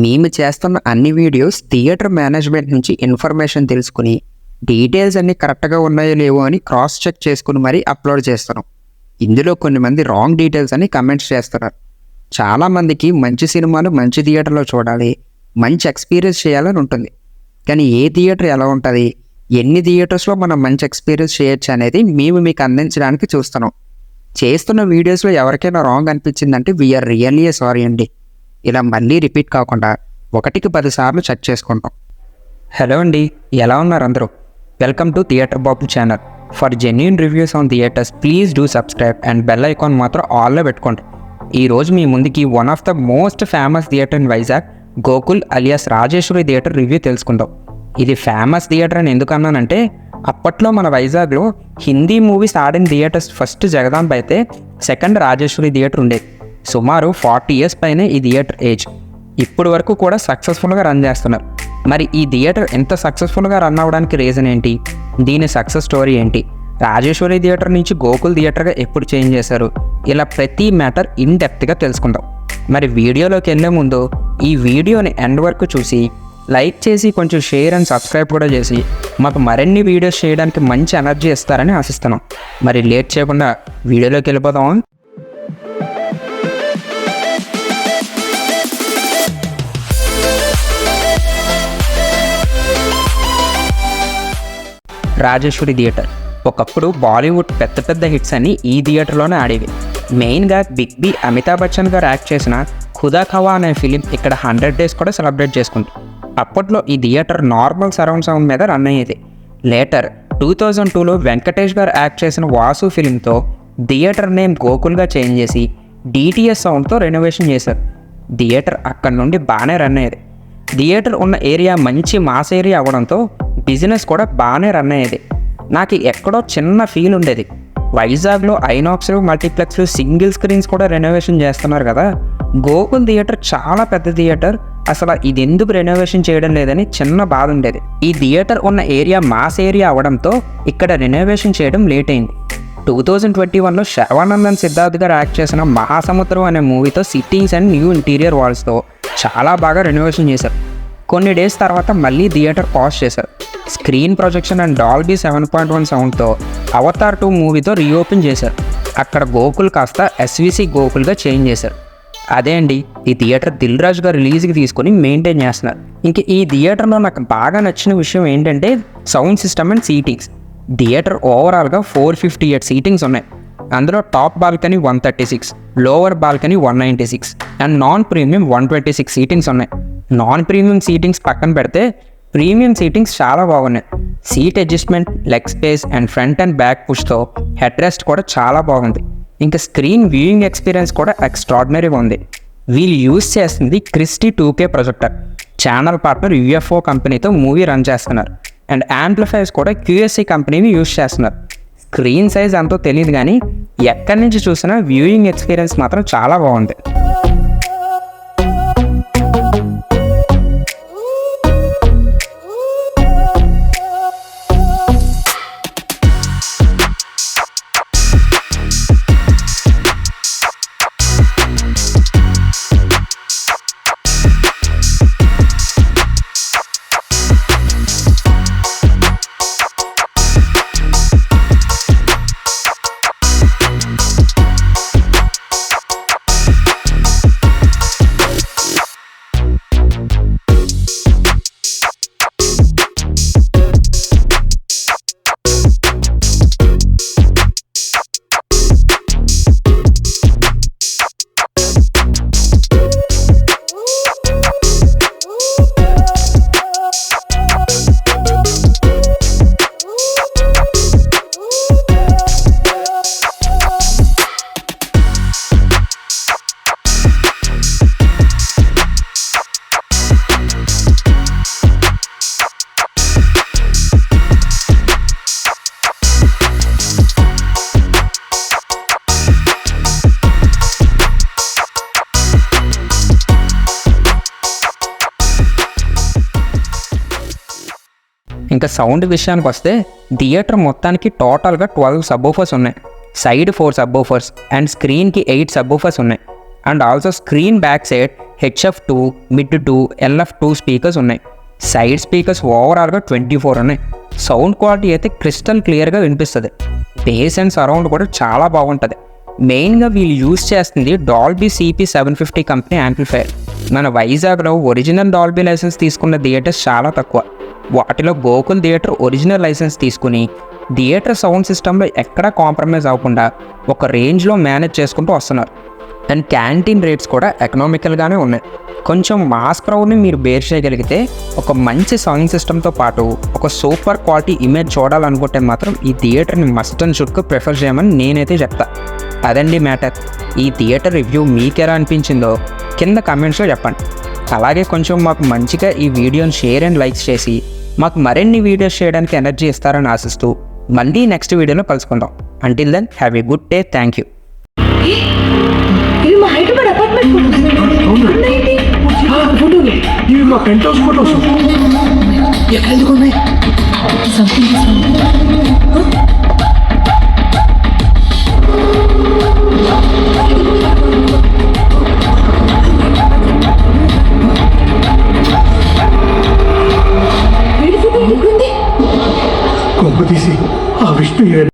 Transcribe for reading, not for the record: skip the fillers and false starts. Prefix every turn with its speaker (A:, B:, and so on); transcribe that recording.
A: మేము చేస్తున్న అన్ని వీడియోస్ థియేటర్ మేనేజ్మెంట్ నుంచి ఇన్ఫర్మేషన్ తెలుసుకుని డీటెయిల్స్ అన్నీ కరెక్ట్గా ఉన్నాయో లేవో అని క్రాస్ చెక్ చేసుకుని మరీ అప్లోడ్ చేస్తున్నాం. ఇందులో కొన్ని మంది రాంగ్ డీటెయిల్స్ అని కమెంట్స్ చేస్తున్నారు. చాలామందికి మంచి సినిమాలు మంచి థియేటర్లో చూడాలి, మంచి ఎక్స్పీరియన్స్ చేయాలని ఉంటుంది. కానీ ఏ థియేటర్ ఎలా ఉంటుంది, ఎన్ని థియేటర్స్లో మనం మంచి ఎక్స్పీరియన్స్ చేయొచ్చు అనేది మేము మీకు అందించడానికి చూస్తున్నాం. చేస్తున్న వీడియోస్లో ఎవరికైనా రాంగ్ అనిపించిందంటే వీఆర్ రియల్లీ సారీ అండి. ఇలా మళ్ళీ రిపీట్ కాకుండా 1కి 10 సార్లు చెక్ చేసుకుంటాం. హలో అండి, ఎలా ఉన్నారు అందరూ? Welcome to theatre Babu channel. For genuine reviews on theatres please do subscribe and bell icon మాత్రం ఆల్లో పెట్టుకోండి. ఈరోజు మీ ముందుకి one of the most famous theatre in Vizag, Gokul alias Rajeshwari theatre review తెలుసుకుందాం. ఇది ఫేమస్ థియేటర్ అని ఎందుకు అన్నానంటే, అప్పట్లో మన వైజాగ్లో హిందీ మూవీస్ ఆడిన థియేటర్స్ ఫస్ట్ జగదాంబ అయితే సెకండ్ రాజేశ్వరి థియేటర్ ఉండేది. సుమారు 40 years పైనే ఈ థియేటర్ ఏజ్. ఇప్పుడు వరకు కూడా సక్సెస్ఫుల్గా రన్ చేస్తున్నారు. మరి ఈ థియేటర్ ఎంత సక్సెస్ఫుల్గా రన్ అవ్వడానికి రీజన్ ఏంటి, దీని సక్సెస్ స్టోరీ ఏంటి, రాజేశ్వరి థియేటర్ నుంచి గోకుల్ థియేటర్గా ఎప్పుడు చేంజ్ చేశారు, ఇలా ప్రతి మ్యాటర్ ఇన్ డెప్త్గా తెలుసుకుందాం. మరి వీడియోలోకి వెళ్ళే ముందు ఈ వీడియోని ఎండ్ వరకు చూసి లైక్ చేసి కొంచెం షేర్ అండ్ సబ్స్క్రైబ్ కూడా చేసి మాకు మరిన్ని వీడియోస్ చేయడానికి మంచి ఎనర్జీ ఇస్తారని ఆశిస్తున్నాం. మరి లేట్ చేయకుండా వీడియోలోకి వెళ్ళిపోదాం. రాజేశ్వరి థియేటర్ ఒకప్పుడు బాలీవుడ్ పెద్ద పెద్ద హిట్స్ అన్ని ఈ థియేటర్లోనే ఆడేవి. మెయిన్గా బిగ్ బి అమితాబ్ బచ్చన్ గారు యాక్ట్ చేసిన ఖుదా ఖవా అనే ఫిలిం ఇక్కడ 100 days కూడా సెలబ్రేట్ చేసుకుంటాం. అప్పట్లో ఈ థియేటర్ నార్మల్ సరౌండ్ సౌండ్ మీద రన్ అయ్యేది. లేటర్ 2002లో వెంకటేష్ గారు యాక్ట్ చేసిన వాసు ఫిలింతో థియేటర్ నేమ్ గోకుల్గా చేంజ్ చేసి డిటిఎస్ సౌండ్తో రెనోవేషన్ చేశారు. థియేటర్ అక్కడి నుండి బాగానే రన్ అయ్యేది. థియేటర్ ఉన్న ఏరియా మంచి మాస్ ఏరియా అవ్వడంతో బిజినెస్ కూడా బాగానే రన్ అయ్యేది. నాకు ఎక్కడో చిన్న ఫీల్ ఉండేది, వైజాగ్లో ఐనాక్స్లు, మల్టీప్లెక్స్లు, సింగిల్ స్క్రీన్స్ కూడా రెనోవేషన్ చేస్తున్నారు కదా, గోకుల్ థియేటర్ చాలా పెద్ద థియేటర్, అసలు ఇది ఎందుకు రెనోవేషన్ చేయడం లేదని చిన్న బాధ ఉండేది. ఈ థియేటర్ ఉన్న ఏరియా మాస్ ఏరియా అవడంతో ఇక్కడ రెనోవేషన్ చేయడం లేట్ అయింది. 2021లో శర్వానందన్ సిద్ధార్థ్ గారు యాక్ట్ చేసిన మహాసముద్రం అనే movie sittings and new interior వాల్స్తో చాలా బాగా రెనోవేషన్ చేశారు. కొన్ని డేస్ తర్వాత మళ్ళీ థియేటర్ పాజ్ చేశారు. స్క్రీన్ ప్రొజెక్షన్ అండ్ డాల్బీ 7.1 సౌండ్తో అవతార్ 2 మూవీతో రీఓపెన్ చేశారు. అక్కడ గోకుల్ కాస్త ఎస్విసి గోకుల్గా చేంజ్ చేశారు. అదే అండి, ఈ థియేటర్ దిల్ రాజు గారు రిలీజ్కి తీసుకొని మెయింటైన్ చేస్తున్నారు. ఇంక ఈ థియేటర్లో నాకు బాగా నచ్చిన విషయం ఏంటంటే sound system and seatings. Theatre ఓవరాల్గా 458 సీటింగ్స్ ఉన్నాయి. అందులో top balcony 136, lower balcony 196 and non premium 126 seatings ఉన్నాయి. నాన్ ప్రీమియం సీటింగ్స్ పక్కన పెడితే ప్రీమియం సీటింగ్స్ చాలా బాగున్నాయి. Seat adjustment, leg space and front and back పుష్తో హెడ్ రెస్ట్ కూడా చాలా బాగుంది. ఇంకా స్క్రీన్ వ్యూయింగ్ ఎక్స్పీరియన్స్ కూడా ఎక్స్ట్రాడినరీగా ఉంది. వీళ్ళు యూజ్ చేస్తుంది Christie 2K projector. Channel partner UFO కంపెనీతో మూవీ రన్ చేస్తున్నారు. అండ్ యాంప్లిఫైర్స్ కూడా QSC కంపెనీని యూజ్ చేస్తున్నారు. స్క్రీన్ సైజ్ అంతో తెలియదు కానీ ఎక్కడి నుంచి చూసినా వ్యూయింగ్ ఎక్స్పీరియన్స్ మాత్రం చాలా బాగుంది. ఇంకా సౌండ్ విషయానికి వస్తే థియేటర్ మొత్తానికి టోటల్గా 12 సబ్బూఫర్స్ ఉన్నాయి. సైడ్ 4 సబ్బూఫర్స్ అండ్ స్క్రీన్కి 8 సబ్బూఫర్స్ ఉన్నాయి. And also screen back side HF 2, mid 2, LF 2 speakers ఉన్నాయి. సైడ్ స్పీకర్స్ ఓవరాల్గా 24 ఉన్నాయి. సౌండ్ క్వాలిటీ అయితే క్రిస్టల్ క్లియర్గా వినిపిస్తుంది. బేస్ అండ్ సరౌండ్ కూడా చాలా బాగుంటుంది. మెయిన్గా వీళ్ళు యూజ్ చేస్తుంది డాల్బీ CP750 కంపెనీ యాంప్లిఫైయర్. మన వైజాగ్లో ఒరిజినల్ డాల్బీ లైసెన్స్ తీసుకున్న థియేటర్స్ చాలా తక్కువ. వాటిలో గోకుల్ థియేటర్ ఒరిజినల్ లైసెన్స్ తీసుకుని థియేటర్ సౌండ్ సిస్టంలో ఎక్కడా కాంప్రమైజ్ అవ్వకుండా ఒక రేంజ్లో మేనేజ్ చేసుకుంటూ వస్తున్నారు. అండ్ క్యాంటీన్ రేట్స్ కూడా ఎకనామికల్గానే ఉన్నాయి. కొంచెం మాస్ క్రౌడ్ని మీరు బేర్ చేయగలిగితే ఒక మంచి సౌండ్ సిస్టమ్తో పాటు ఒక సూపర్ క్వాలిటీ ఇమేజ్ చూడాలనుకుంటే మాత్రం ఈ థియేటర్ని మస్ట్ అండ్ షుడ్గా ప్రిఫర్ చేయమని నేనైతే చెప్తా. అదండి మ్యాటర్. ఈ థియేటర్ రివ్యూ మీకు ఎలా అనిపించిందో కింద కమెంట్స్లో చెప్పండి. అలాగే కొంచెం మాకు మంచిగా ఈ వీడియోని షేర్ అండ్ లైక్స్ చేసి మాకు మరిన్ని వీడియోస్ చేయడానికి ఎనర్జీ ఇస్తారని ఆశిస్తూ మళ్ళీ నెక్స్ట్ వీడియోలో కలుసుకుందాం. Until then have a good day. Thank you.
B: ఇవి మా హైదరాబాద్ అపార్ట్మెంట్ ఫోటోలు. ఇవి మా పెంట్ హౌస్ ఫోటోస్. ఎక్కడ ఎందుకు ఉన్నాయి? కొంప తీసి ఆ విష్ణు